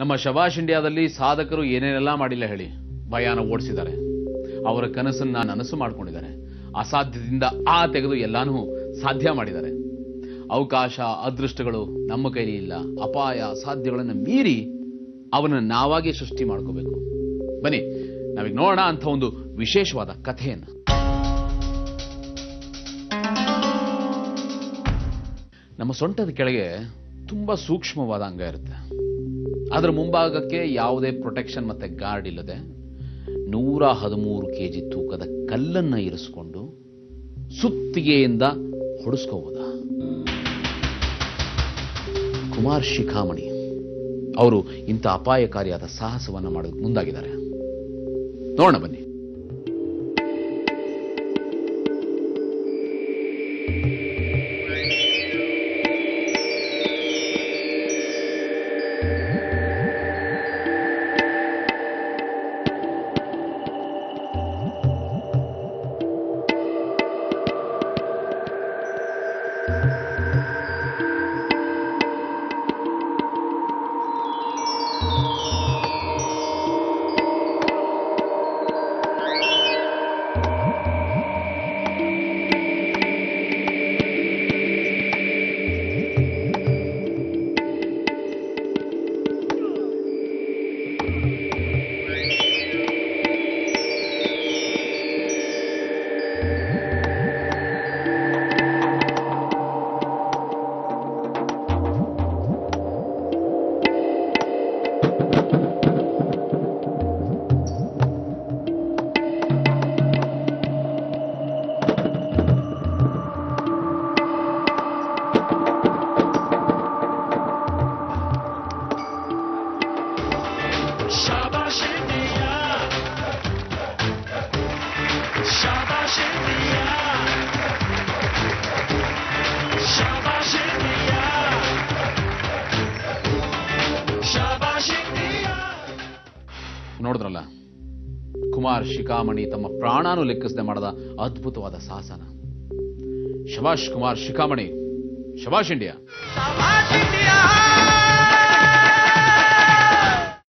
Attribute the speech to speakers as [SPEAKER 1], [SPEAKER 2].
[SPEAKER 1] ನಮ್ಮ ಶಬಾಷ್ ಇಂಡಿಯಾದಲ್ಲಿ ಸಾಧಕರು ಏನೇನೆಲ್ಲ ಮಾಡಿಲ್ಲ ಹೇಳಿ. ಭಯಾನ ಓಡಿಸಿದ್ದಾರೆ, ಅವರ ಕನಸನ್ನ ನನಸು ಮಾಡಿಕೊಂಡಿದ್ದಾರೆ, ಅಸಾಧ್ಯದಿಂದ ತೆಗೆದು ಎಲ್ಲಾನು ಸಾಧ್ಯ ಮಾಡಿದ್ದಾರೆ. ಅವಕಾಶ ಅದೃಷ್ಟಗಳು ನಮ್ಮ ಕೈಲಿ ಇಲ್ಲ. ಅಪಾಯ ಅಸಾಧ್ಯಗಳನ್ನು ಮೀರಿ ಅವನನ್ನು ನಾವಾಗೆ ಸೃಷ್ಟಿ ಮಾಡ್ಕೋಬೇಕು. ಬನ್ನಿ ನಾವೀಗ ನೋಡೋಣ ಅಂತ ಒಂದು ವಿಶೇಷವಾದ ಕಥೆಯನ್ನ. ನಮ್ಮ ಸೊಂಟದ ಕೆಳಗೆ ತುಂಬಾ ಸೂಕ್ಷ್ಮವಾದ ಅಂಗ ಇರುತ್ತೆ. ಅದರ ಮುಂಭಾಗಕ್ಕೆ ಯಾವುದೇ ಪ್ರೊಟೆಕ್ಷನ್ ಮತ್ತೆ ಗಾರ್ಡ್ ಇಲ್ಲದೆ 113 kg ತೂಕದ ಕಲ್ಲನ್ನ ಇರಿಸಿಕೊಂಡು ಸುತ್ತಿಗೆಯಿಂದ ಹೊಡಿಸ್ಕೋಬೋದ. ಕುಮಾರ್ ಶಿಖಾಮಣಿ ಅವರು ಇಂಥ ಅಪಾಯಕಾರಿಯಾದ ಸಾಹಸವನ್ನ ಮಾಡೋದಕ್ಕೆ ಮುಂದಾಗಿದ್ದಾರೆ. ನೋಡೋಣ ಬನ್ನಿ. ನೋಡಿದ್ರಲ್ಲ, ಕುಮಾರ್ ಶಿಖಾಮಣಿ ತಮ್ಮ ಪ್ರಾಣಾನು ಲೆಕ್ಕಿಸದೆ ಮಾಡದ ಅದ್ಭುತವಾದ ಸಾಹಸನ. ಶಬಾಷ್ ಕುಮಾರ್ ಶಿಖಾಮಣಿ, ಶಬಾಷ್ ಇಂಡಿಯಾ.